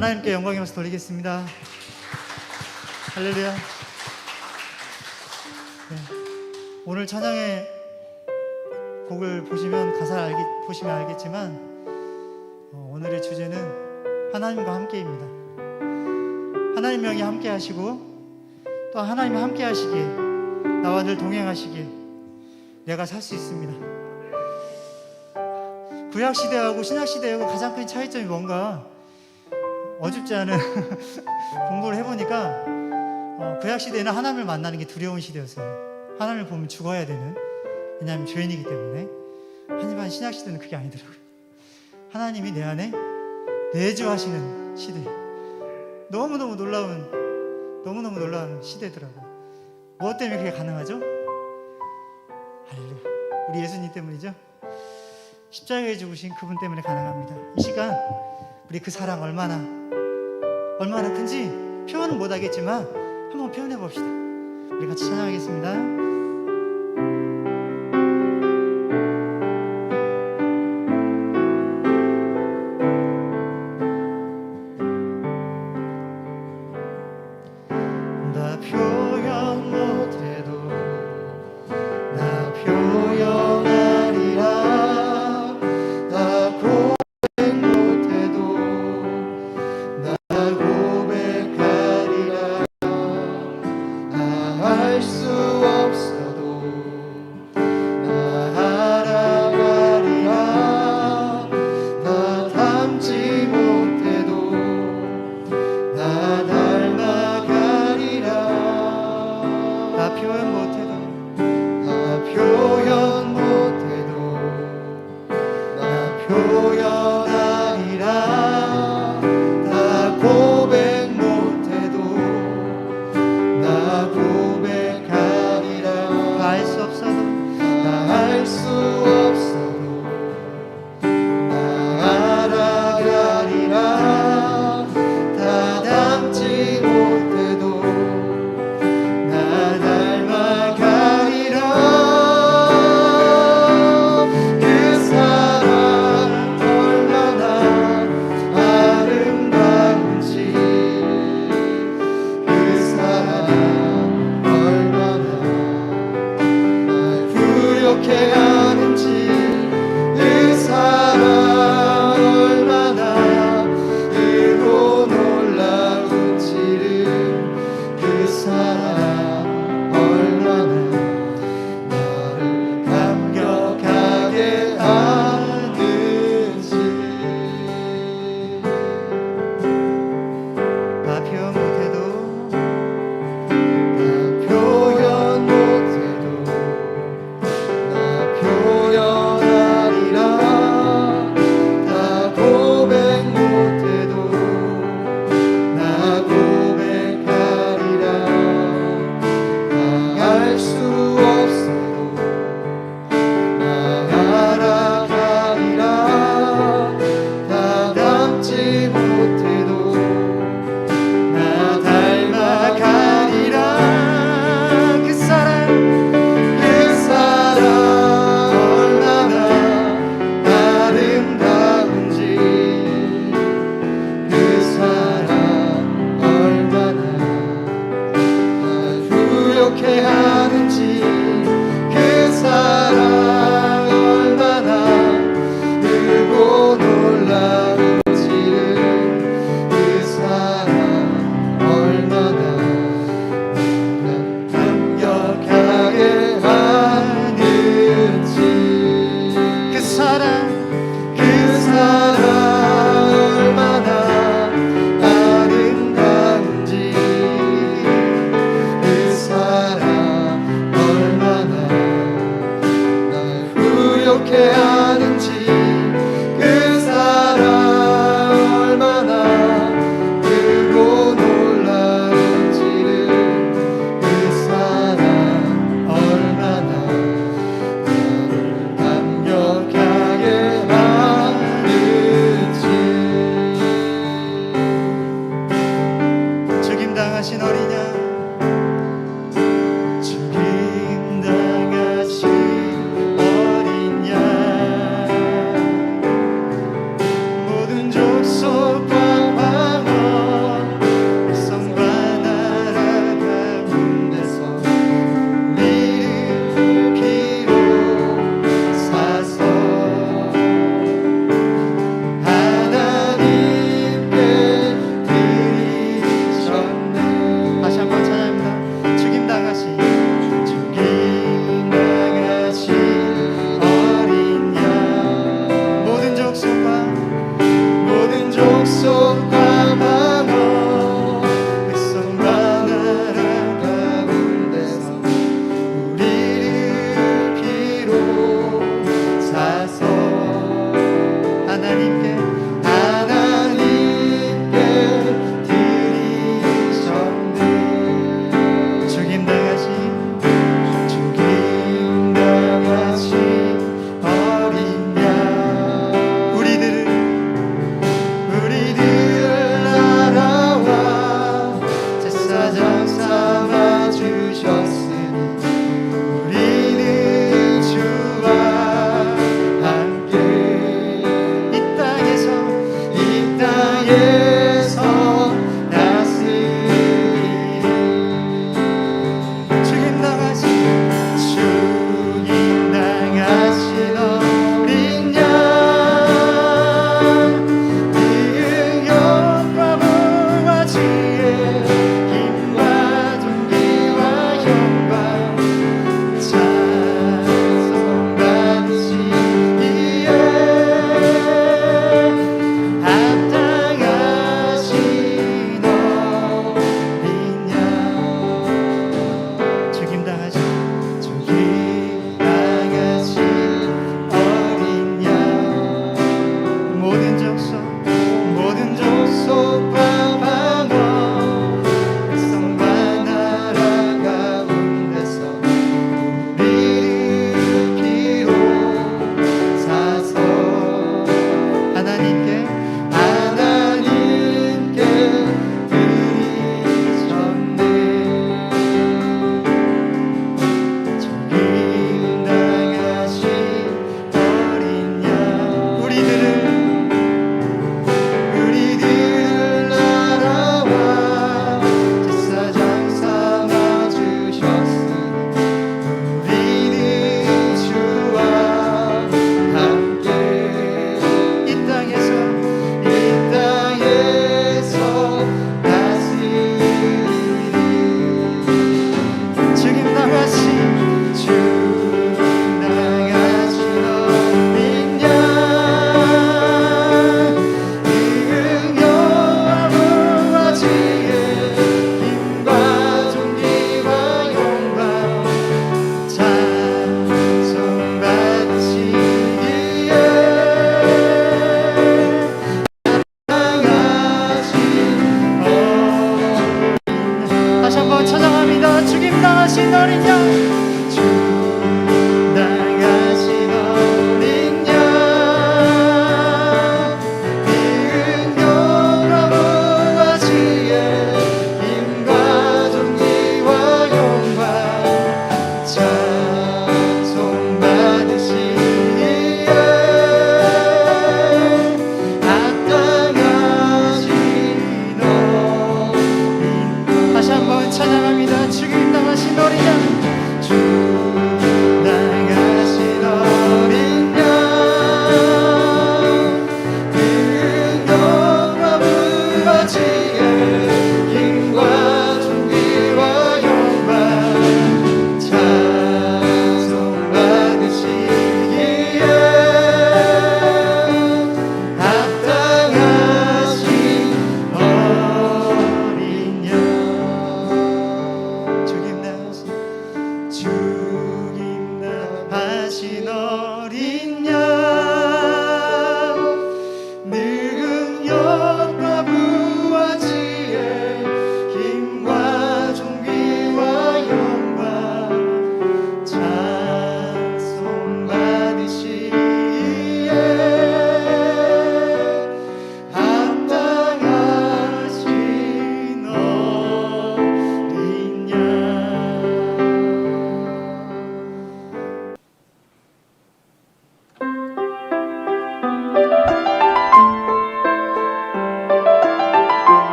하나님께 영광의 박수 돌리겠습니다. 할렐루야. 네. 오늘 찬양의 곡을 보시면 가사를 보시면 알겠지만 오늘의 주제는 하나님과 함께입니다. 하나님 영이 함께 하시고 또 하나님이 함께 하시기에 나와 늘 동행하시기에 내가 살 수 있습니다. 구약시대하고 신약시대하고 가장 큰 차이점이 뭔가 어줍지 않은 공부를 해보니까 구약시대에는 하나님을 만나는 게 두려운 시대였어요. 하나님을 보면 죽어야 되는, 왜냐하면 죄인이기 때문에. 하지만 신약시대는 그게 아니더라고요. 하나님이 내 안에 내주하시는 시대. 너무너무 놀라운 시대더라고요. 무엇 때문에 그게 가능하죠? 할렐루야. 우리 예수님 때문이죠. 십자가에 죽으신 그분 때문에 가능합니다. 이 시간 우리 그 사랑 얼마나 큰지 표현은 못하겠지만 한번 표현해 봅시다. 우리 같이 찬양하겠습니다. 나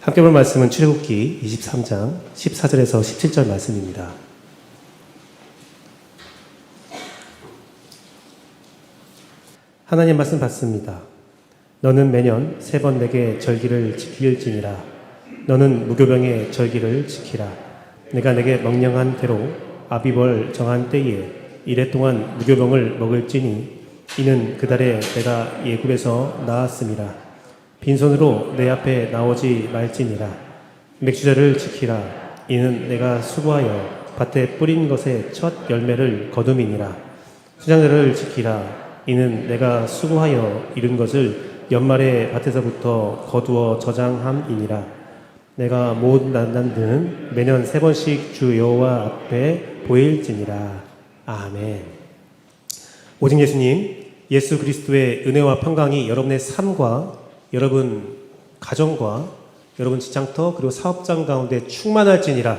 함께 볼 말씀은 출애굽기 23장 14절에서 17절 말씀입니다. 하나님 말씀 받습니다. 너는 매년 3번 내게 절기를 지킬지니라. 너는 무교병의 절기를 지키라. 내가 내게 명령한 대로 아비벌 정한 때에 이래 동안 무교병을 먹을지니 이는 그달에 내가 예굽에서 나왔음이라. 빈손으로 내 앞에 나오지 말지니라. 맥주자를 지키라. 이는 내가 수고하여 밭에 뿌린 것의 첫 열매를 거둠이니라. 수장자를 지키라. 이는 내가 수고하여 이룬 것을 연말에 밭에서부터 거두어 저장함이니라. 내가 모든 난단들은 매년 3번씩 주 여호와 앞에 보일지니라. 아멘. 오직 예수님, 예수 그리스도의 은혜와 평강이 여러분의 삶과 여러분 가정과 여러분 직장터 그리고 사업장 가운데 충만할지니라.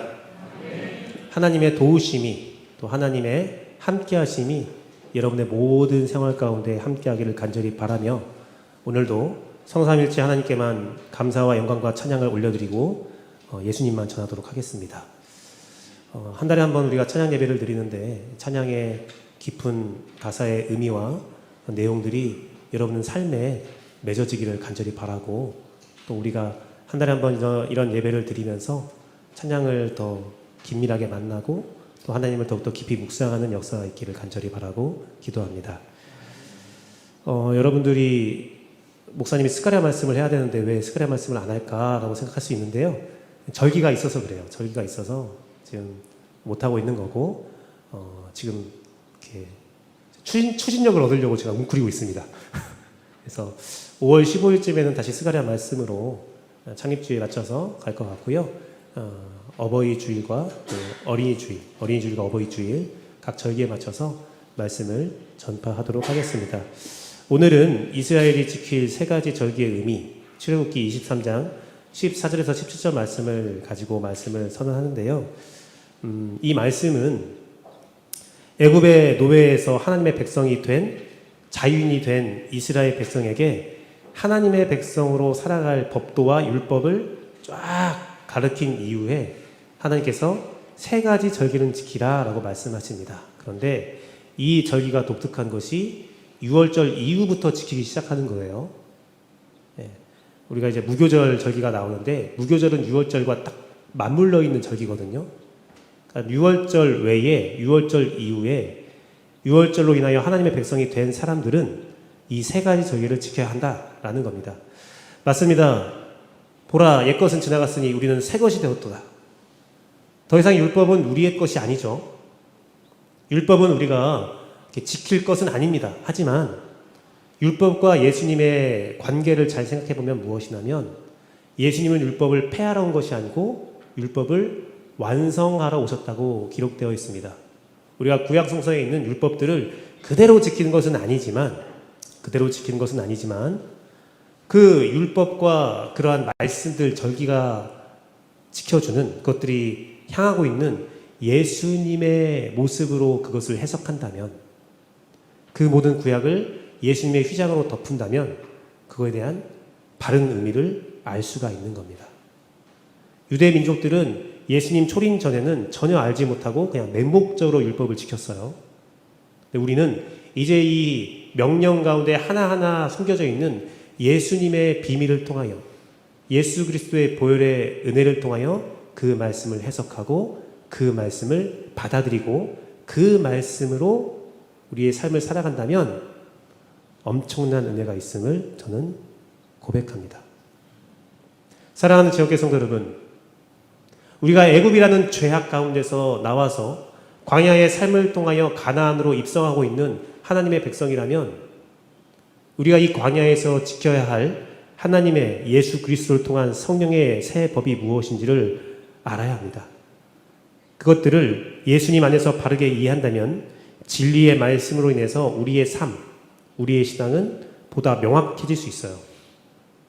하나님의 도우심이 또 하나님의 함께하심이 여러분의 모든 생활 가운데 함께하기를 간절히 바라며 오늘도 성삼일체 하나님께만 감사와 영광과 찬양을 올려드리고 예수님만 전하도록 하겠습니다. 한 달에 한 번 우리가 찬양 예배를 드리는데 찬양의 깊은 가사의 의미와 내용들이 여러분 삶에 맺어지기를 간절히 바라고 또 우리가 한 달에 한 번 이런 예배를 드리면서 찬양을 더 긴밀하게 만나고 또 하나님을 더욱더 깊이 묵상하는 역사가 있기를 간절히 바라고 기도합니다. 여러분들이 목사님이 스가랴 말씀을 해야 되는데 왜 스가랴 말씀을 안 할까라고 생각할 수 있는데요. 절기가 있어서 그래요. 절기가 있어서 지금 못하고 있는 거고 지금 이렇게 추진력을 얻으려고 제가 웅크리고 있습니다. 그래서 5월 15일쯤에는 다시 스가랴 말씀으로 창립주의에 맞춰서 갈 것 같고요. 어버이 주일과 또 어린이 주일과 어버이 주일 각 절기에 맞춰서 말씀을 전파하도록 하겠습니다. 오늘은 이스라엘이 지킬 3가지 절기의 의미, 출애굽기 23장 14절에서 17절 말씀을 가지고 말씀을 선언하는데요. 이 말씀은 애굽의 노예에서 하나님의 백성이 된 자유인이 된 이스라엘 백성에게 하나님의 백성으로 살아갈 법도와 율법을 쫙 가르친 이후에 하나님께서 3가지 절기는 지키라 라고 말씀하십니다. 그런데 이 절기가 독특한 것이 6월절 이후부터 지키기 시작하는 거예요. 우리가 이제 무교절 절기가 나오는데 무교절은 6월절과 딱 맞물려 있는 절기거든요. 그러니까 6월절 외에 6월절 이후에 6월절로 인하여 하나님의 백성이 된 사람들은 이 3가지 절기를 지켜야 한다라는 겁니다. 맞습니다. 보라, 옛것은 지나갔으니 우리는 새 것이 되었도다. 더 이상 율법은 우리의 것이 아니죠. 율법은 우리가 지킬 것은 아닙니다. 하지만 율법과 예수님의 관계를 잘 생각해 보면 무엇이냐면 예수님은 율법을 폐하러 온 것이 아니고 율법을 완성하러 오셨다고 기록되어 있습니다. 우리가 구약 성서에 있는 율법들을 그대로 지키는 것은 아니지만 그 율법과 그러한 말씀들 절기가 지켜주는 그것들이 향하고 있는 예수님의 모습으로 그것을 해석한다면 그 모든 구약을 예수님의 휘장으로 덮은다면 그거에 대한 바른 의미를 알 수가 있는 겁니다. 유대 민족들은 예수님 초림 전에는 전혀 알지 못하고 그냥 맹목적으로 율법을 지켰어요. 근데 우리는 이제 이 명령 가운데 하나하나 숨겨져 있는 예수님의 비밀을 통하여 예수 그리스도의 보혈의 은혜를 통하여 그 말씀을 해석하고 그 말씀을 받아들이고 그 말씀으로 우리의 삶을 살아간다면 엄청난 은혜가 있음을 저는 고백합니다. 사랑하는 지역교회 성도 여러분, 우리가 애굽이라는 죄악 가운데서 나와서 광야의 삶을 통하여 가나안으로 입성하고 있는 하나님의 백성이라면 우리가 이 광야에서 지켜야 할 하나님의 예수 그리스도를 통한 성령의 새 법이 무엇인지를 알아야 합니다. 그것들을 예수님 안에서 바르게 이해한다면 진리의 말씀으로 인해서 우리의 삶, 우리의 신앙은 보다 명확해질 수 있어요.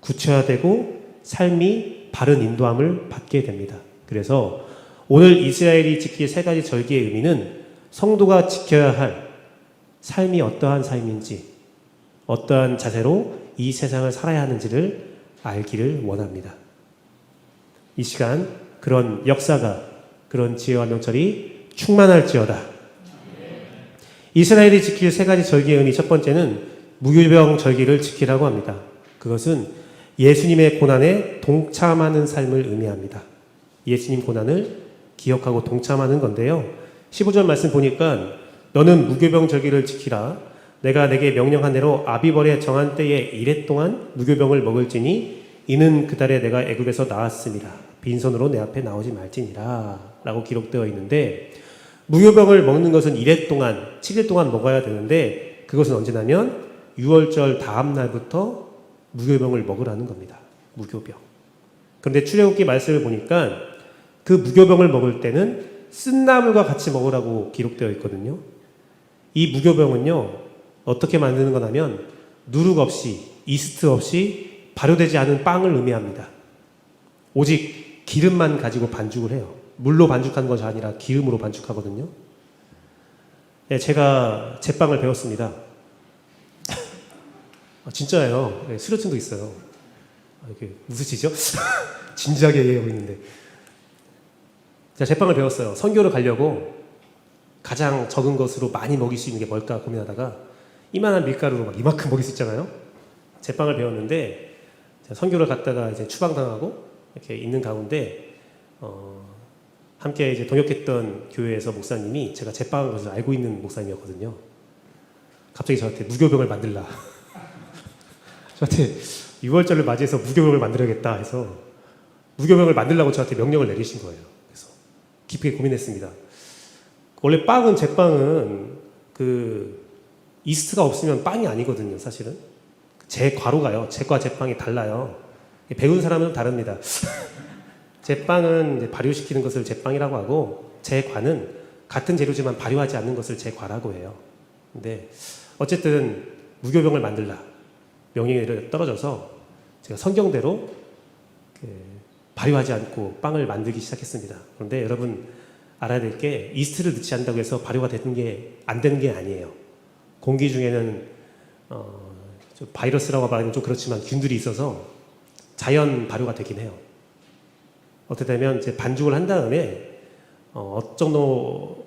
구체화되고 삶이 바른 인도함을 받게 됩니다. 그래서 오늘 이스라엘이 지킬 3가지 절기의 의미는 성도가 지켜야 할 삶이 어떠한 삶인지, 어떠한 자세로 이 세상을 살아야 하는지를 알기를 원합니다. 이 시간 그런 역사가, 그런 지혜와 명철이 충만할지어다. 이스라엘이 지킬 세 가지 절기의 의미, 첫 번째는 무교병 절기를 지키라고 합니다. 그것은 예수님의 고난에 동참하는 삶을 의미합니다. 예수님 고난을 기억하고 동참하는 건데요. 15절 말씀 보니까 너는 무교병 절기를 지키라. 내가 내게 명령한 대로 아비벌의 정한 때에 이래 동안 무교병을 먹을지니 이는 그달에 내가 애굽에서 나왔습니다. 빈손으로 내 앞에 나오지 말지니라 라고 기록되어 있는데, 무교병을 먹는 것은 이래 동안 7일 동안 먹어야 되는데, 그것은 언제냐면 6월절 다음 날부터 무교병을 먹으라는 겁니다. 무교병. 그런데 출애굽기 말씀을 보니까 그 무교병을 먹을 때는 쓴나물과 같이 먹으라고 기록되어 있거든요. 이 무교병은요, 어떻게 만드는 거냐면 누룩 없이, 이스트 없이 발효되지 않은 빵을 의미합니다. 오직 기름만 가지고 반죽을 해요. 물로 반죽하는 것이 아니라 기름으로 반죽하거든요. 네, 제가 제빵을 배웠습니다. 진짜예요. 네, 수료증도 있어요. 이렇게 웃으시죠? 진지하게 얘기하고 있는데. 제가 제빵을 배웠어요. 선교를 가려고 가장 적은 것으로 많이 먹일 수 있는 게 뭘까 고민하다가 이만한 밀가루로 막 이만큼 먹일 수 있잖아요. 제빵을 배웠는데 제가 선교를 갔다가 이제 추방당하고 이렇게 있는 가운데 함께 이제 동역했던 교회에서 목사님이 제가 제빵한 것을 알고 있는 목사님이었거든요. 갑자기 저한테 무교병을 만들라. 저한테 6월절을 맞이해서 무교병을 만들어야겠다 해서 무교병을 만들라고 저한테 명령을 내리신 거예요. 그래서 깊게 고민했습니다. 원래 빵은, 제빵은 그 이스트가 없으면 빵이 아니거든요, 사실은. 제과로가요. 제과, 제빵이 달라요. 배운 사람은 다릅니다. 제빵은 이제 발효시키는 것을 제빵이라고 하고, 제과는 같은 재료지만 발효하지 않는 것을 제과라고 해요. 근데 어쨌든 무교병을 만들라 명령이 떨어져서 제가 성경대로 발효하지 않고 빵을 만들기 시작했습니다. 그런데 여러분 알아야 될 게, 이스트를 넣지 않는다고 해서 발효가 안 되는 게 아니에요. 공기 중에는 좀 바이러스라고 말하면 좀 그렇지만 균들이 있어서 자연 발효가 되긴 해요. 어떻게 되면 이제 반죽을 한 다음에 어느 정도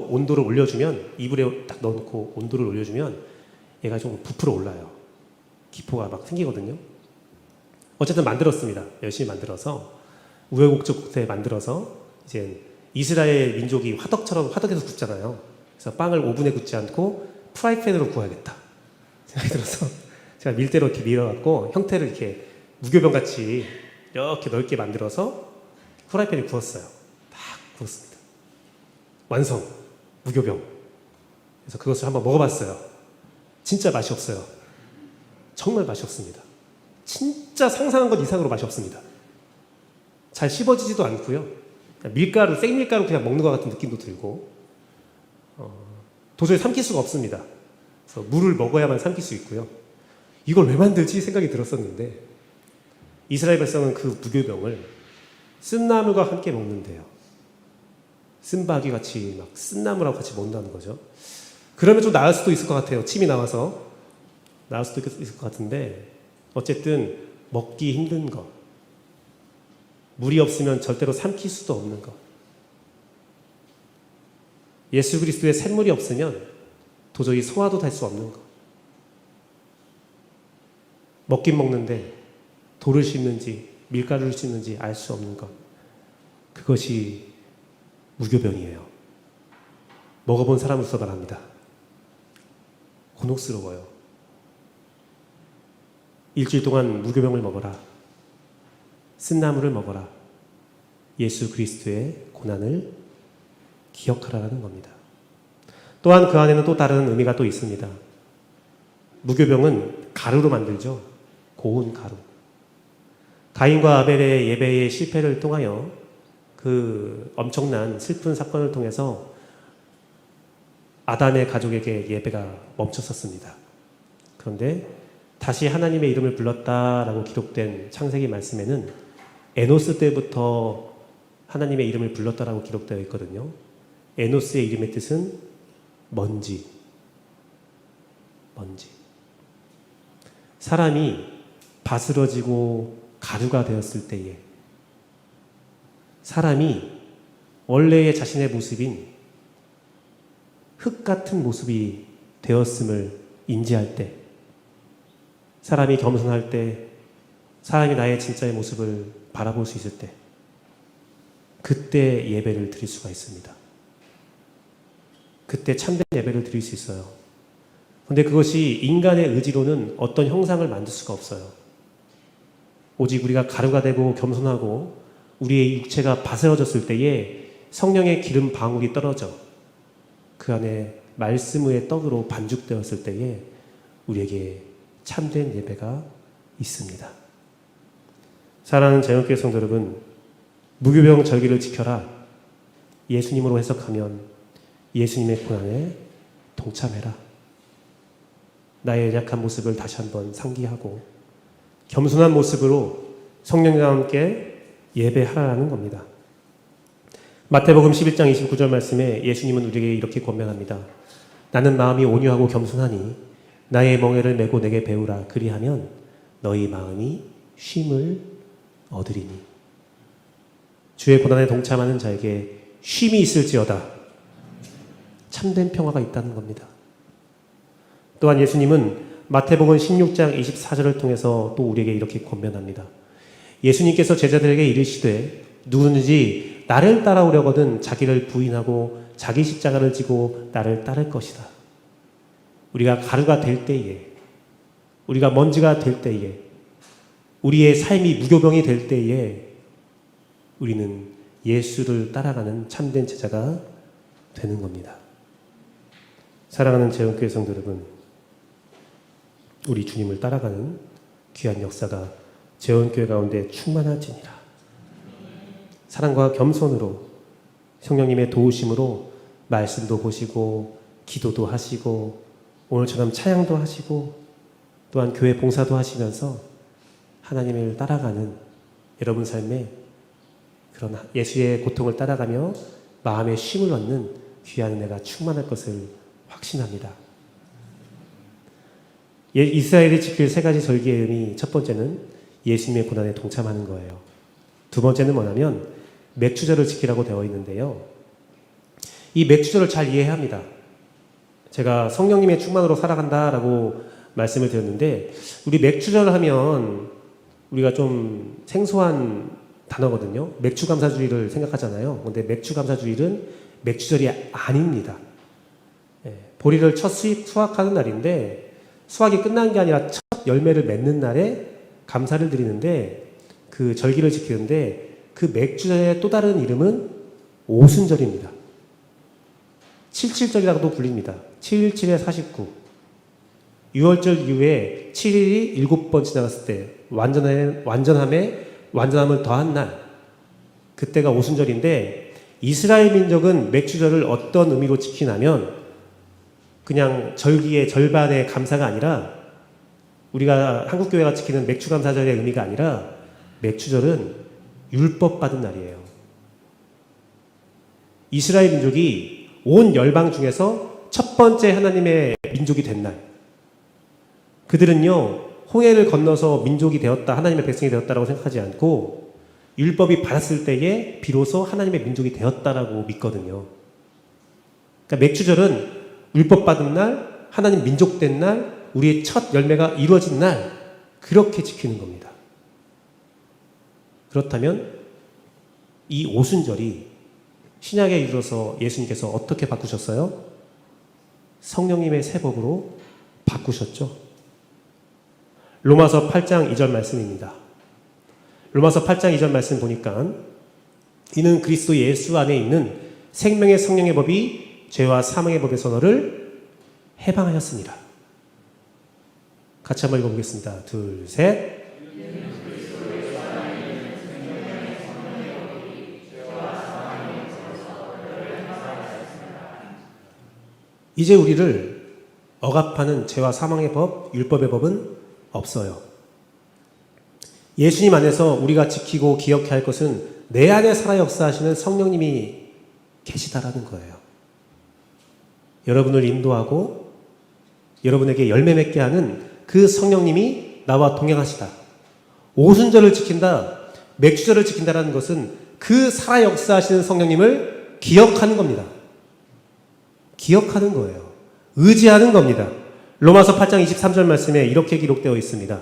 온도를 올려주면, 이불에 딱 넣어놓고 온도를 올려주면 얘가 좀 부풀어 올라요. 기포가 막 생기거든요. 어쨌든 만들었습니다. 열심히 만들어서 우여곡절 끝에 만들어서 이제 이스라엘 민족이 화덕에서 굽잖아요. 그래서 빵을 오븐에 굽지 않고 프라이팬으로 구워야겠다 생각이 들어서 제가 밀대로 이렇게 밀어갖고 형태를 이렇게 무교병 같이 이렇게 넓게 만들어서 프라이팬에 구웠어요. 딱 구웠습니다. 완성. 무교병. 그래서 그것을 한번 먹어봤어요. 진짜 맛이 없어요. 정말 맛이 없습니다. 진짜 상상한 것 이상으로 맛이 없습니다. 잘 씹어지지도 않고요. 밀가루, 생밀가루 그냥 먹는 것 같은 느낌도 들고 도저히 삼킬 수가 없습니다. 그래서 물을 먹어야만 삼킬 수 있고요. 이걸 왜 만들지 생각이 들었었는데, 이스라엘 백성은 그 무교병을 쓴나물과 함께 먹는데요. 쓴바귀 같이 막 쓴나물하고 같이 먹는다는 거죠. 그러면 좀 나을 수도 있을 것 같아요. 침이 나와서 나을 수도 있을 것 같은데, 어쨌든 먹기 힘든 것, 물이 없으면 절대로 삼킬 수도 없는 것, 예수 그리스도의 샘물이 없으면 도저히 소화도 될 수 없는 것, 먹긴 먹는데 돌을 씹는지 밀가루를 씹는지 알 수 없는 것, 그것이 무교병이에요. 먹어본 사람으로서 말합니다. 곤혹스러워요. 일주일 동안 무교병을 먹어라. 쓴나물을 먹어라. 예수 그리스도의 고난을 기억하라는 겁니다. 또한 그 안에는 또 다른 의미가 또 있습니다. 무교병은 가루로 만들죠. 고운 가루. 가인과 아벨의 예배의 실패를 통하여 그 엄청난 슬픈 사건을 통해서 아담의 가족에게 예배가 멈췄었습니다. 그런데 다시 하나님의 이름을 불렀다라고 기록된 창세기 말씀에는 에노스 때부터 하나님의 이름을 불렀다라고 기록되어 있거든요. 에노스의 이름의 뜻은 먼지. 먼지. 사람이 바스러지고 가루가 되었을 때에 사람이 원래의 자신의 모습인 흙 같은 모습이 되었음을 인지할 때, 사람이 겸손할 때, 사람이 나의 진짜의 모습을 바라볼 수 있을 때, 그때 예배를 드릴 수가 있습니다. 그때 참된 예배를 드릴 수 있어요. 그런데 그것이 인간의 의지로는 어떤 형상을 만들 수가 없어요. 오직 우리가 가루가 되고 겸손하고 우리의 육체가 바스러졌을 때에 성령의 기름 방울이 떨어져 그 안에 말씀의 떡으로 반죽되었을 때에 우리에게 참된 예배가 있습니다. 사랑하는 제영교회 성도 여러분, 무교병 절기를 지켜라. 예수님으로 해석하면 예수님의 고난에 동참해라. 나의 연약한 모습을 다시 한번 상기하고 겸손한 모습으로 성령과 함께 예배하라는 겁니다. 마태복음 11장 29절 말씀에 예수님은 우리에게 이렇게 권면합니다. 나는 마음이 온유하고 겸손하니 나의 멍에를 메고 내게 배우라. 그리하면 너희 마음이 쉼을 얻으리니. 주의 고난에 동참하는 자에게 쉼이 있을지어다. 참된 평화가 있다는 겁니다. 또한 예수님은 마태복음 16장 24절을 통해서 또 우리에게 이렇게 권면합니다. 예수님께서 제자들에게 이르시되 누구든지 나를 따라오려거든 자기를 부인하고 자기 십자가를 지고 나를 따를 것이다. 우리가 가루가 될 때에, 우리가 먼지가 될 때에, 우리의 삶이 무교병이 될 때에 우리는 예수를 따라가는 참된 제자가 되는 겁니다. 사랑하는 제영교회 성도 여러분, 우리 주님을 따라가는 귀한 역사가 제원교회 가운데 충만할지니라. 사랑과 겸손으로 성령님의 도우심으로 말씀도 보시고 기도도 하시고 오늘처럼 찬양도 하시고 또한 교회 봉사도 하시면서 하나님을 따라가는 여러분 삶에 그런 예수의 고통을 따라가며 마음의 쉼을 얻는 귀한 은혜가 충만할 것을 확신합니다. 이스라엘이 지킬 세 가지 절기의 의미, 첫 번째는 예수님의 고난에 동참하는 거예요. 두 번째는 뭐냐면 맥주절을 지키라고 되어 있는데요. 이 맥주절을 잘 이해해야 합니다. 제가 성령님의 충만으로 살아간다라고 말씀을 드렸는데 우리 맥주절 하면 우리가 좀 생소한 단어거든요. 맥주감사주일을 생각하잖아요. 그런데 맥주감사주일은 맥주절이 아닙니다. 보리를 첫 수확하는 날인데 수확이 끝난 게 아니라 첫 열매를 맺는 날에 감사를 드리는데 그 절기를 지키는데 그 맥주절의 또 다른 이름은 오순절입니다. 77절이라고도 불립니다. 717에 49. 6월절 이후에 7일이 7번 지나갔을 때 완전함을 더한 날, 그때가 오순절인데 이스라엘 민족은 맥주절을 어떤 의미로 지키냐면 그냥 절기의 절반의 감사가 아니라 우리가 한국교회가 지키는 맥주감사절의 의미가 아니라 맥주절은 율법 받은 날이에요. 이스라엘 민족이 온 열방 중에서 첫 번째 하나님의 민족이 된 날. 그들은요, 홍해를 건너서 민족이 되었다, 하나님의 백성이 되었다라고 생각하지 않고 율법이 받았을 때에 비로소 하나님의 민족이 되었다라고 믿거든요. 그러니까 맥주절은 율법 받은 날, 하나님 민족 된 날, 우리의 첫 열매가 이루어진 날, 그렇게 지키는 겁니다. 그렇다면 이 오순절이 신약에 이르러서 예수님께서 어떻게 바꾸셨어요? 성령님의 새 법으로 바꾸셨죠. 로마서 8장 2절 말씀입니다. 로마서 8장 2절 말씀 보니까 이는 그리스도 예수 안에 있는 생명의 성령의 법이 죄와 사망의 법에서 너를 해방하였습니다. 같이 한번 읽어보겠습니다. 둘, 셋. 이제 우리를 억압하는 죄와 사망의 법, 율법의 법은 없어요. 예수님 안에서 우리가 지키고 기억해야 할 것은 내 안에 살아 역사하시는 성령님이 계시다라는 거예요. 여러분을 인도하고 여러분에게 열매 맺게 하는 그 성령님이 나와 동행하시다. 오순절을 지킨다, 맥주절을 지킨다라는 것은 그 살아 역사하시는 성령님을 기억하는 겁니다. 기억하는 거예요. 의지하는 겁니다. 로마서 8장 23절 말씀에 이렇게 기록되어 있습니다.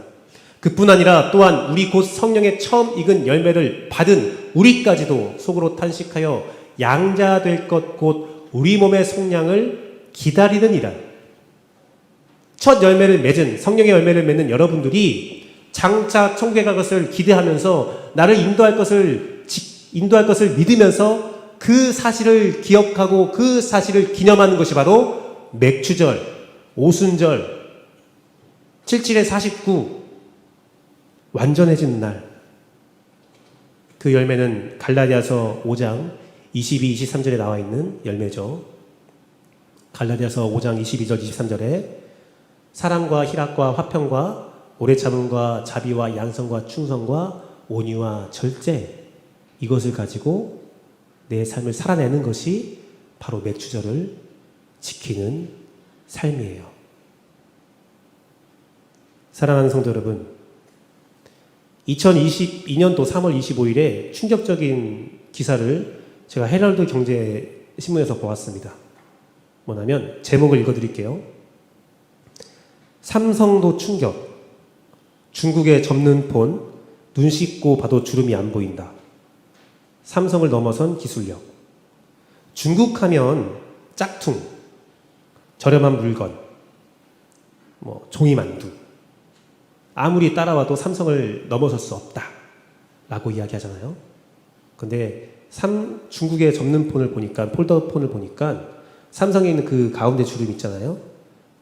그뿐 아니라 또한 우리 곧 성령의 처음 익은 열매를 받은 우리까지도 속으로 탄식하여 양자 될 것 곧 우리 몸의 속량을 기다리느니라. 첫 열매를 맺은 성령의 열매를 맺는 여러분들이 장차 천국에 갈 것을 기대하면서 나를 인도할 것을 믿으면서 그 사실을 기억하고 그 사실을 기념하는 것이 바로 맥추절, 오순절, 77의 49 완전해지는 날. 그 열매는 갈라디아서 5장 22, 23절에 나와 있는 열매죠. 갈라디아서 5장 22절, 23절에 사랑과 희락과 화평과 오래 참음과 자비와 양성과 충성과 온유와 절제, 이것을 가지고 내 삶을 살아내는 것이 바로 맥추절을 지키는 삶이에요. 사랑하는 성도 여러분, 2022년도 3월 25일에 충격적인 기사를 제가 헤럴드 경제 신문에서 보았습니다. 뭐냐면 제목을 읽어드릴게요. 삼성도 충격. 중국의 접는 폰, 눈 씻고 봐도 주름이 안 보인다. 삼성을 넘어선 기술력. 중국 하면 짝퉁, 저렴한 물건, 종이만두. 아무리 따라와도 삼성을 넘어설 수 없다 라고 이야기하잖아요. 근데 중국의 접는 폰을 보니까, 폴더폰을 보니까 삼성에 있는 그 가운데 주름 있잖아요.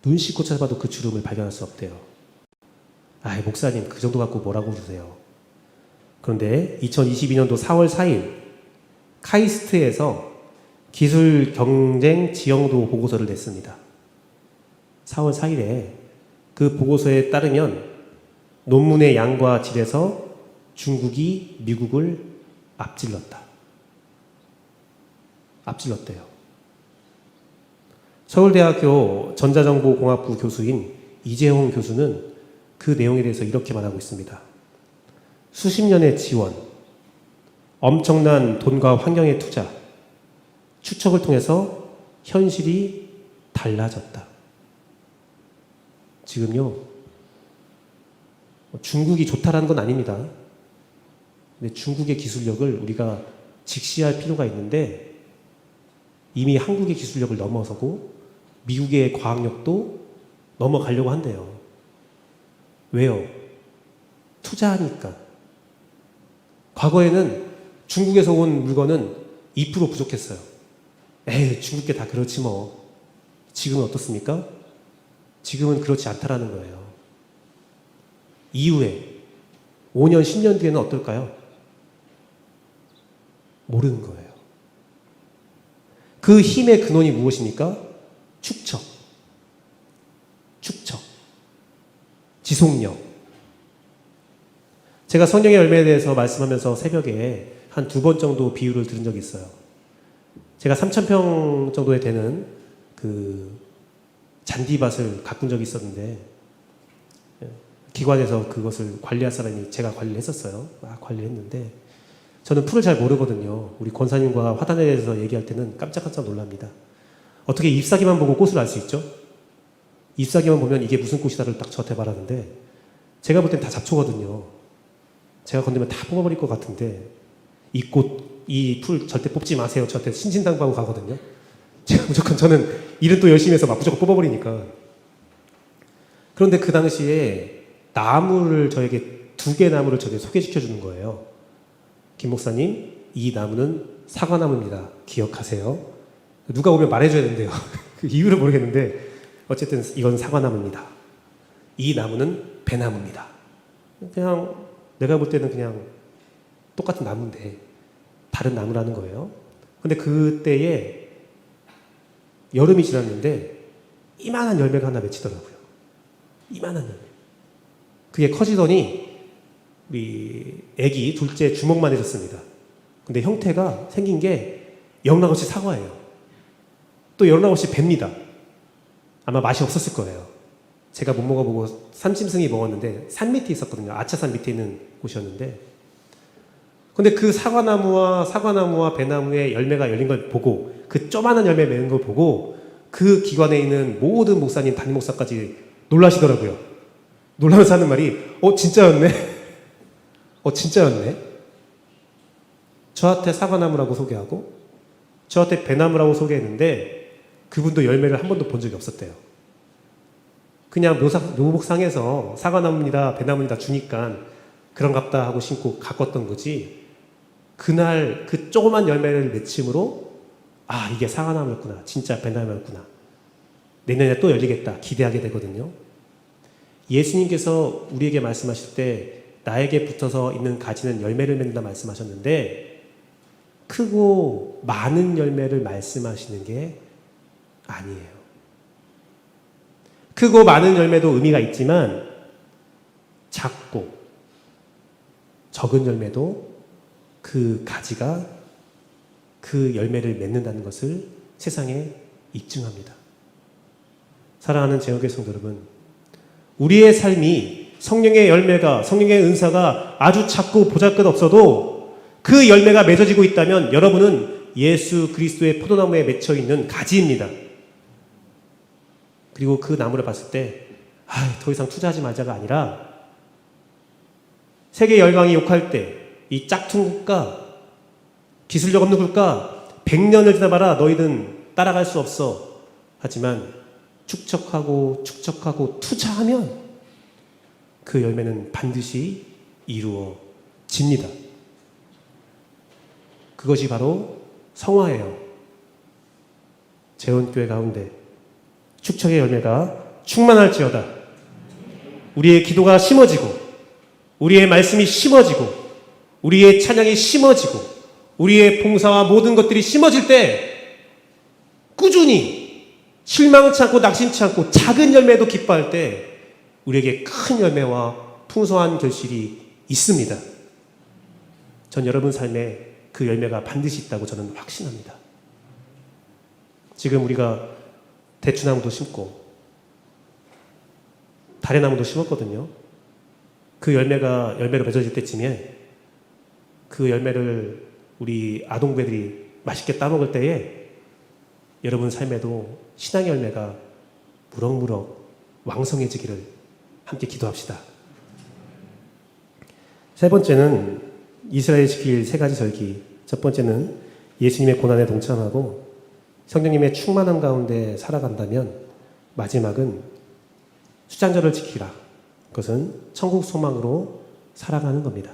눈 씻고 찾아봐도 그 주름을 발견할 수 없대요. 아이, 목사님 그 정도 갖고 뭐라고 그러세요. 그런데 2022년도 4월 4일 카이스트에서 기술 경쟁 지형도 보고서를 냈습니다. 4월 4일에 그 보고서에 따르면 논문의 양과 질에서 중국이 미국을 앞질렀대요. 서울대학교 전자정보공학부 교수인 이재홍 교수는 그 내용에 대해서 이렇게 말하고 있습니다. 수십 년의 지원, 엄청난 돈과 환경의 투자, 추측을 통해서 현실이 달라졌다. 지금요, 중국이 좋다라는 건 아닙니다. 근데 중국의 기술력을 우리가 직시할 필요가 있는데 이미 한국의 기술력을 넘어서고 미국의 과학력도 넘어가려고 한대요. 왜요? 투자하니까. 과거에는 중국에서 온 물건은 2% 부족했어요. 에이, 중국계 다 그렇지 뭐. 지금은 어떻습니까? 지금은 그렇지 않다라는 거예요. 이후에 5년, 10년 뒤에는 어떨까요? 모르는 거예요. 그 힘의 근원이 무엇입니까? 축적, 지속력. 제가 성령의 열매에 대해서 말씀하면서 새벽에 한 2번 정도 비유를 들은 적이 있어요. 제가 3,000평 정도에 되는 그 잔디밭을 가꾼 적이 있었는데 기관에서 그것을 관리할 사람이 제가 관리를 했었어요. 막 관리를 했는데 저는 풀을 잘 모르거든요. 우리 권사님과 화단에 대해서 얘기할 때는 깜짝깜짝 놀랍니다. 어떻게 잎사귀만 보고 꽃을 알 수 있죠? 잎사귀만 보면 이게 무슨 꽃이다를 딱 저한테 말하는데 제가 볼 땐 다 잡초거든요. 제가 건드면 다 뽑아버릴 것 같은데 이 꽃, 이 풀 절대 뽑지 마세요. 저한테 신신당부하고 가거든요. 제가 무조건 저는 일은 또 열심히 해서 막 무조건 뽑아버리니까. 그런데 그 당시에 나무를 저에게 2개 나무를 저에게 소개시켜 주는 거예요. 김 목사님, 이 나무는 사과나무입니다. 기억하세요. 누가 오면 말해줘야 된대요. 그 이유를 모르겠는데 어쨌든 이건 사과나무입니다. 이 나무는 배나무입니다. 그냥 내가 볼 때는 그냥 똑같은 나무인데 다른 나무라는 거예요. 근데 그때에 여름이 지났는데 이만한 열매가 하나 맺히더라고요. 이만한 열매. 그게 커지더니 우리 애기 둘째 주먹만 해졌습니다. 근데 형태가 생긴 게 영락없이 사과예요. 또 영락없이 뱀니다. 아마 맛이 없었을 거예요. 제가 못 먹어보고 삼짐승이 먹었는데 산 밑에 있었거든요. 아차산 밑에 있는 곳이었는데 근데 그 사과나무와 배나무에 열매가 열린 걸 보고, 그 쪼만한 열매 맺는 걸 보고 그 기관에 있는 모든 목사님, 담임 목사까지 놀라시더라고요. 놀라면서 하는 말이 진짜였네. 진짜였네. 저한테 사과나무라고 소개하고 저한테 배나무라고 소개했는데 그분도 열매를 한 번도 본 적이 없었대요. 그냥 묘목상에서 사과나무입니다, 배나무입니다 주니까 그런갑다 하고 신고 가꿨던 거지, 그날 그 조그만 열매를 맺힘으로 이게 사과나무였구나, 진짜 배나무였구나, 내년에 또 열리겠다 기대하게 되거든요. 예수님께서 우리에게 말씀하실 때 나에게 붙어서 있는 가지는 열매를 맺는다 말씀하셨는데, 크고 많은 열매를 말씀하시는 게 아니에요. 크고 많은 열매도 의미가 있지만 작고 적은 열매도 그 가지가 그 열매를 맺는다는 것을 세상에 입증합니다. 사랑하는 제후교회 성도 여러분, 우리의 삶이 성령의 열매가, 성령의 은사가 아주 작고 보잘것없어도 그 열매가 맺어지고 있다면 여러분은 예수 그리스도의 포도나무에 맺혀 있는 가지입니다. 그리고 그 나무를 봤을 때 더 이상 투자하지 말자가 아니라, 세계 열강이 욕할 때 이 짝퉁 국가, 기술력 없는 국가, 100년을 지나봐라 너희는 따라갈 수 없어. 하지만 축적하고 투자하면 그 열매는 반드시 이루어집니다. 그것이 바로 성화예요. 재원교회 가운데 축적의 열매가 충만할지어다. 우리의 기도가 심어지고, 우리의 말씀이 심어지고, 우리의 찬양이 심어지고, 우리의 봉사와 모든 것들이 심어질 때 꾸준히 실망치 않고 낙심치 않고 작은 열매도 기뻐할 때 우리에게 큰 열매와 풍성한 결실이 있습니다. 전 여러분 삶에 그 열매가 반드시 있다고 저는 확신합니다. 지금 우리가 대추나무도 심고 다래나무도 심었거든요. 그 열매로 맺어질 때쯤에 그 열매를 우리 아동배들이 맛있게 따먹을 때에 여러분 삶에도 신앙의 열매가 무럭무럭 왕성해지기를 함께 기도합시다. 세 번째는 이스라엘 지킬 세 가지 절기. 첫 번째는 예수님의 고난에 동참하고 성령님의 충만함 가운데 살아간다면, 마지막은 수장절을 지키라. 그것은 천국 소망으로 살아가는 겁니다.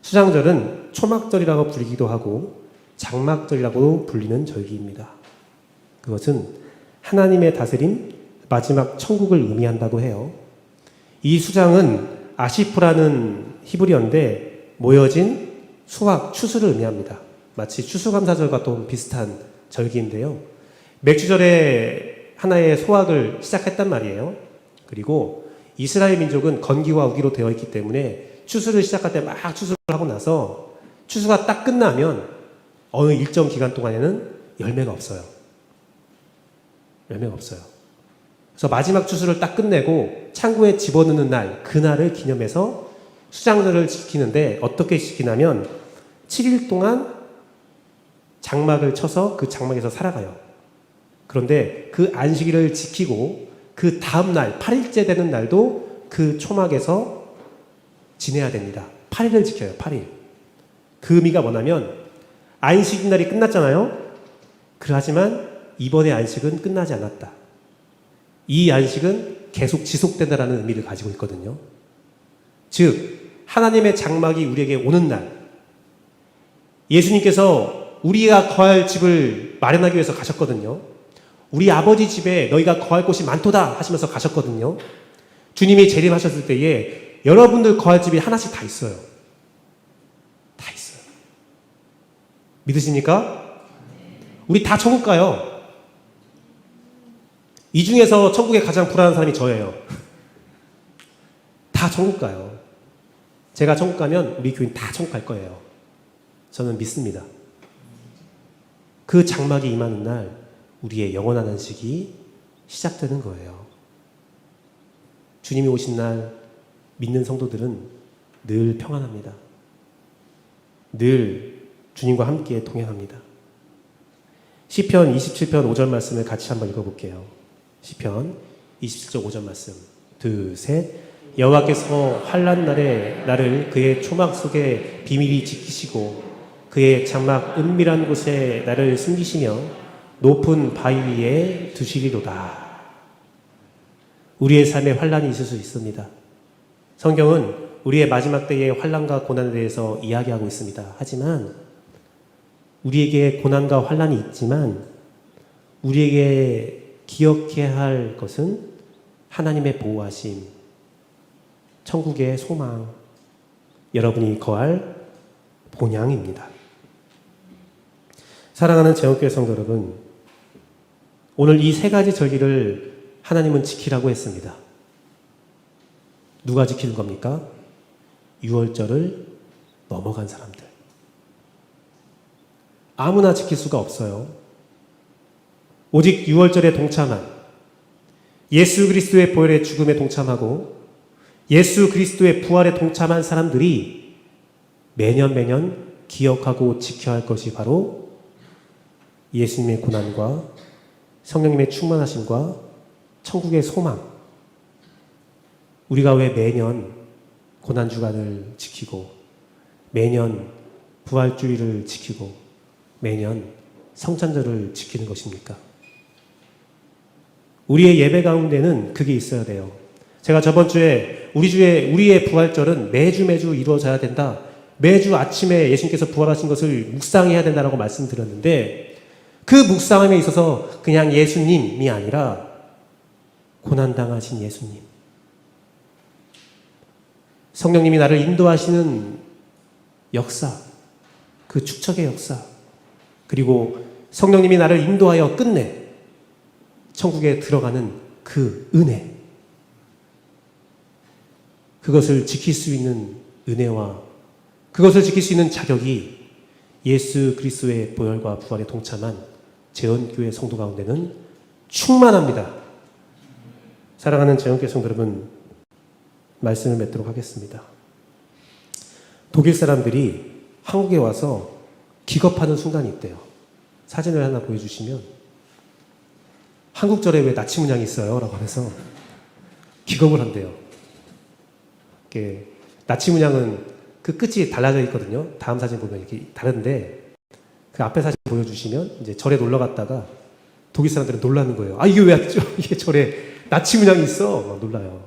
수장절은 초막절이라고 불리기도 하고 장막절이라고 불리는 절기입니다. 그것은 하나님의 다스림, 마지막 천국을 의미한다고 해요. 이 수장은 아시프라는 히브리어인데 모여진 수확, 추수를 의미합니다. 마치 추수감사절과 또 비슷한 절기인데요. 맥주절에 하나의 소확을 시작했단 말이에요. 그리고 이스라엘 민족은 건기와 우기로 되어 있기 때문에 추수를 시작할 때 막 추수를 하고 나서 추수가 딱 끝나면 어느 일정 기간 동안에는 열매가 없어요. 열매가 없어요. 그래서 마지막 추수를 딱 끝내고 창고에 집어넣는 날, 그날을 기념해서 수장절을 지키는데, 어떻게 지키냐면 7일 동안 장막을 쳐서 그 장막에서 살아가요. 그런데 그 안식일을 지키고 그 다음 날 8일째 되는 날도 그 초막에서 지내야 됩니다. 8일을 지켜요. 8일. 그 의미가 뭐냐면 안식 날이 끝났잖아요. 하지만 이번의 안식은 끝나지 않았다. 이 안식은 계속 지속된다라는 의미를 가지고 있거든요. 즉 하나님의 장막이 우리에게 오는 날, 예수님께서 우리가 거할 집을 마련하기 위해서 가셨거든요. 우리 아버지 집에 너희가 거할 곳이 많도다 하시면서 가셨거든요. 주님이 재림하셨을 때에 여러분들 거할 집이 하나씩 다 있어요. 다 있어요. 믿으십니까? 우리 다 천국 가요. 이 중에서 천국에 가장 불안한 사람이 저예요. 다 천국 가요. 제가 천국 가면 우리 교인 다 천국 갈 거예요. 저는 믿습니다. 그 장막이 임하는 날 우리의 영원한 안식이 시작되는 거예요. 주님이 오신 날 믿는 성도들은 늘 평안합니다. 늘 주님과 함께 동행합니다. 시편 27편 5절 말씀을 같이 한번 읽어볼게요. 시편 27절 5절 말씀. 둘, 셋. 여호와께서 환난 날에 나를 그의 초막 속에 비밀히 지키시고 그의 장막 은밀한 곳에 나를 숨기시며 높은 바위 위에 두시리로다. 우리의 삶에 환난이 있을 수 있습니다. 성경은 우리의 마지막 때의 환난과 고난에 대해서 이야기하고 있습니다. 하지만 우리에게 고난과 환난이 있지만 우리에게 기억해야 할 것은 하나님의 보호하심, 천국의 소망, 여러분이 거할 본향입니다. 사랑하는 제원교회 성도 여러분, 오늘 이 세 가지 절기를 하나님은 지키라고 했습니다. 누가 지키는 겁니까? 유월절을 넘어간 사람들. 아무나 지킬 수가 없어요. 오직 유월절에 동참한, 예수 그리스도의 보혈의 죽음에 동참하고 예수 그리스도의 부활에 동참한 사람들이 매년 기억하고 지켜야 할 것이 바로 예수님의 고난과 성령님의 충만하심과 천국의 소망. 우리가 왜 매년 고난주간을 지키고 매년 부활주일을 지키고 매년 성찬절을 지키는 것입니까? 우리의 예배 가운데는 그게 있어야 돼요. 제가 저번 주에 우리의 부활절은 매주 이루어져야 된다. 매주 아침에 예수님께서 부활하신 것을 묵상해야 된다라고 말씀드렸는데 그 묵상함에 있어서 그냥 예수님이 아니라 고난당하신 예수님, 성령님이 나를 인도하시는 역사, 그 축적의 역사, 그리고 성령님이 나를 인도하여 끝내 천국에 들어가는 그 은혜, 그것을 지킬 수 있는 은혜와 그것을 지킬 수 있는 자격이 예수 그리스도의 보혈과 부활에 동참한 재원교회 성도 가운데는 충만합니다. 사랑하는 재원교회 성도 여러분, 말씀을 맺도록 하겠습니다. 독일 사람들이 한국에 와서 기겁하는 순간이 있대요. 사진을 하나 보여주시면 한국절에 왜 나치 문양이 있어요? 라고 하면서 기겁을 한대요. 나치 문양은 그 끝이 달라져 있거든요. 다음 사진 보면 이렇게 다른데 그 앞에 사진 보여주시면 이제 절에 놀러 갔다가 독일 사람들은 놀라는 거예요. 아, 이게 절에 나치 문양이 있어? 막 놀라요.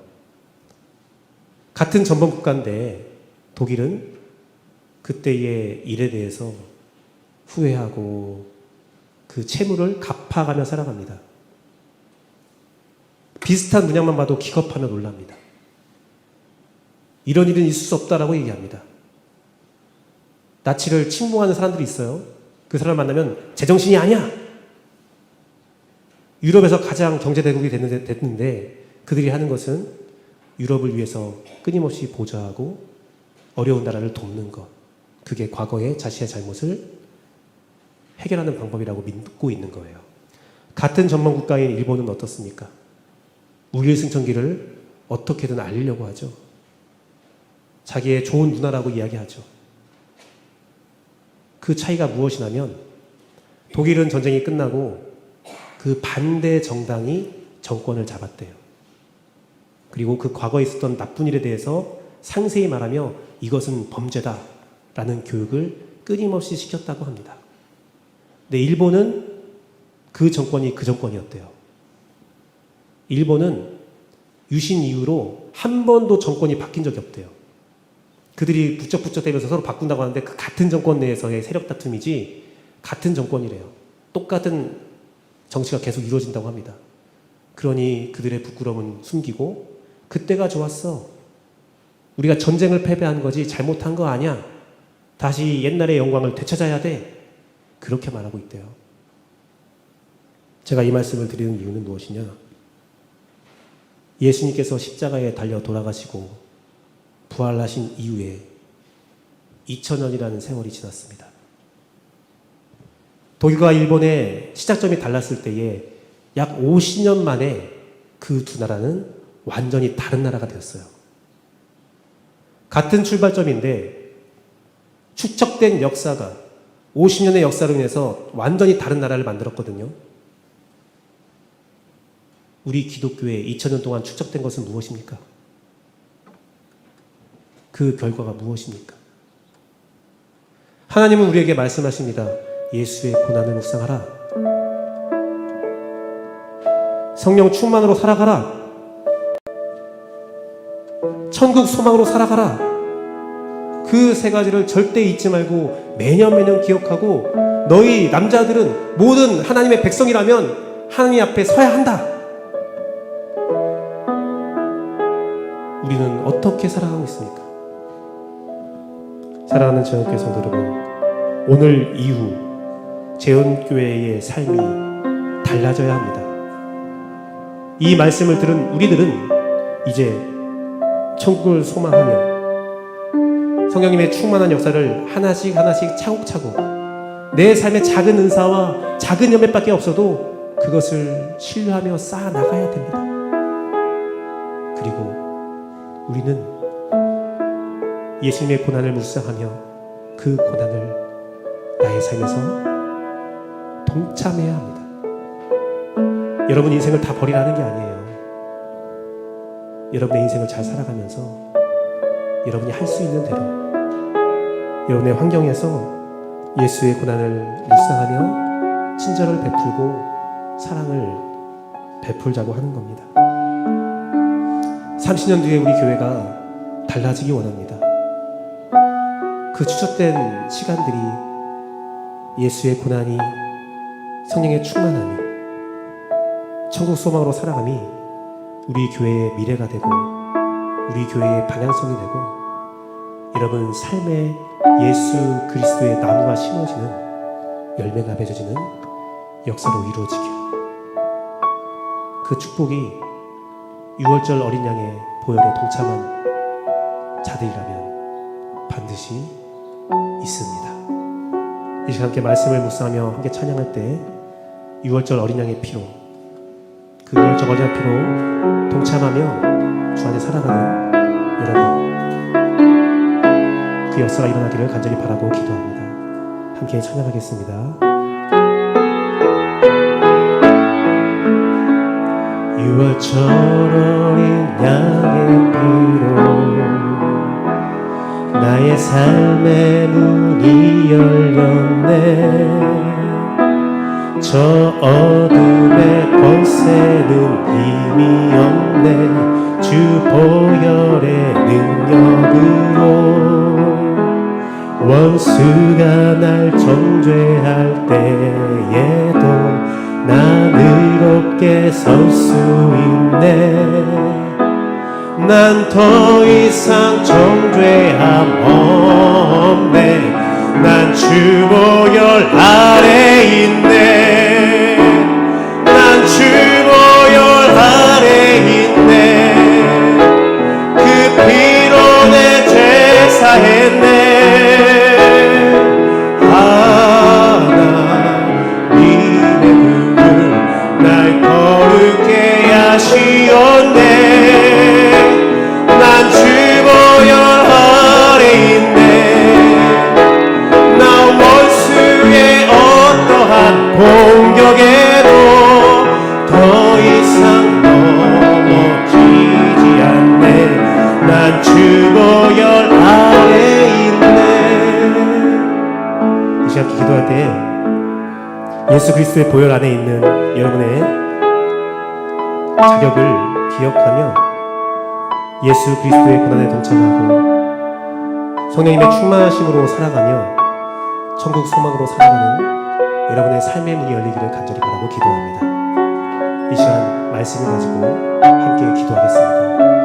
같은 전범 국가인데 독일은 그때의 일에 대해서 후회하고 그 채무를 갚아가며 살아갑니다. 비슷한 문양만 봐도 기겁하며 놀랍니다. 이런 일은 있을 수 없다라고 얘기합니다. 나치를 침공하는 사람들이 있어요. 그 사람을 만나면 제정신이 아니야. 유럽에서 가장 경제대국이 됐는데 그들이 하는 것은 유럽을 위해서 끊임없이 보좌하고 어려운 나라를 돕는 것. 그게 과거의 자신의 잘못을 해결하는 방법이라고 믿고 있는 거예요. 같은 전범 국가인 일본은 어떻습니까? 우길승천기를 어떻게든 알리려고 하죠. 자기의 좋은 누나라고 이야기하죠. 그 차이가 무엇이냐면 독일은 전쟁이 끝나고 그 반대 정당이 정권을 잡았대요. 그리고 그 과거에 있었던 나쁜 일에 대해서 상세히 말하며 이것은 범죄다라는 교육을 끊임없이 시켰다고 합니다. 근데 일본은 그 정권이 그 정권이었대요. 일본은 유신 이후로 한 번도 정권이 바뀐 적이 없대요. 그들이 부쩍부쩍대면서 서로 바꾼다고 하는데 그 같은 정권 내에서의 세력 다툼이지 같은 정권이래요. 똑같은 정치가 계속 이루어진다고 합니다. 그러니 그들의 부끄러움은 숨기고 그때가 좋았어. 우리가 전쟁을 패배한 거지 잘못한 거 아니야. 다시 옛날의 영광을 되찾아야 돼. 그렇게 말하고 있대요. 제가 이 말씀을 드리는 이유는 무엇이냐? 예수님께서 십자가에 달려 돌아가시고 부활하신 이후에 2000년이라는 세월이 지났습니다. 독일과 일본의 시작점이 달랐을 때에 약 50년 만에 그 두 나라는 완전히 다른 나라가 되었어요. 같은 출발점인데 축적된 역사가 50년의 역사로 인해서 완전히 다른 나라를 만들었거든요. 우리 기독교에 2000년 동안 축적된 것은 무엇입니까? 그 결과가 무엇입니까? 하나님은 우리에게 말씀하십니다. 예수의 고난을 묵상하라. 성령 충만으로 살아가라. 천국 소망으로 살아가라. 그 세 가지를 절대 잊지 말고 매년 기억하고, 너희 남자들은 모든 하나님의 백성이라면 하나님 앞에 서야 한다. 우리는 어떻게 살아가고 있습니까? 사랑하는 재원교회 성도 여러분, 오늘 이후 재원교회의 삶이 달라져야 합니다. 이 말씀을 들은 우리들은 이제 천국을 소망하며 성령님의 충만한 역사를 하나씩 차곡차곡, 내 삶의 작은 은사와 작은 연매밖에 없어도 그것을 신뢰하며 쌓아 나가야 됩니다. 그리고 우리는 예수님의 고난을 묵상하며 그 고난을 나의 삶에서 동참해야 합니다. 여러분 인생을 다 버리라는 게 아니에요. 여러분의 인생을 잘 살아가면서 여러분이 할 수 있는 대로 여러분의 환경에서 예수의 고난을 묵상하며 친절을 베풀고 사랑을 베풀자고 하는 겁니다. 30년 뒤에 우리 교회가 달라지기 원합니다. 그 추적된 시간들이 예수의 고난이, 성령의 충만함이, 천국 소망으로 살아감이 우리 교회의 미래가 되고 우리 교회의 방향성이 되고, 여러분 삶에 예수 그리스도의 나무가 심어지는 열매가 맺어지는 역사로 이루어지길, 그 축복이 6월절 어린 양의 보혈에 동참한 자들이라면 반드시 있습니다. 이 시간 함께 말씀을 묵상하며 함께 찬양할 때 6월절 어린 양의 피로, 그 6월절 어린 양 피로 동참하며 주 안에 살아가는 여러분, 그 역사가 일어나기를 간절히 바라고 기도합니다. 함께 찬양하겠습니다. 6월절 어린 양의 피로 나의 삶의 문이 열렸네. 저 어둠의 권세는 힘이 없네. 주 보혈의 능력으로 원수가 날 정죄할 때에도 난 의롭게 설 수 있네. 난 더 이상 정죄함 없네. 난 주 보혈 아래 있네. 난 주 보혈 아래 있네. 그 피로 내 죄 사했네. 날 거룩게 하시었네. 난 주 보혈 아래 있네. 나 원수의 어떠한 공격에도 더 이상 넘어지지 않네. 난 주 보혈 아래 있네. 이 시간 기도할 때 예수 그리스도의 보혈 안에 있는 여러분의 자격을 기억하며 예수 그리스도의 고난에 동참하고 성령님의 충만하심으로 살아가며 천국 소망으로 살아가는 여러분의 삶의 문이 열리기를 간절히 바라고 기도합니다. 이 시간 말씀을 가지고 함께 기도하겠습니다.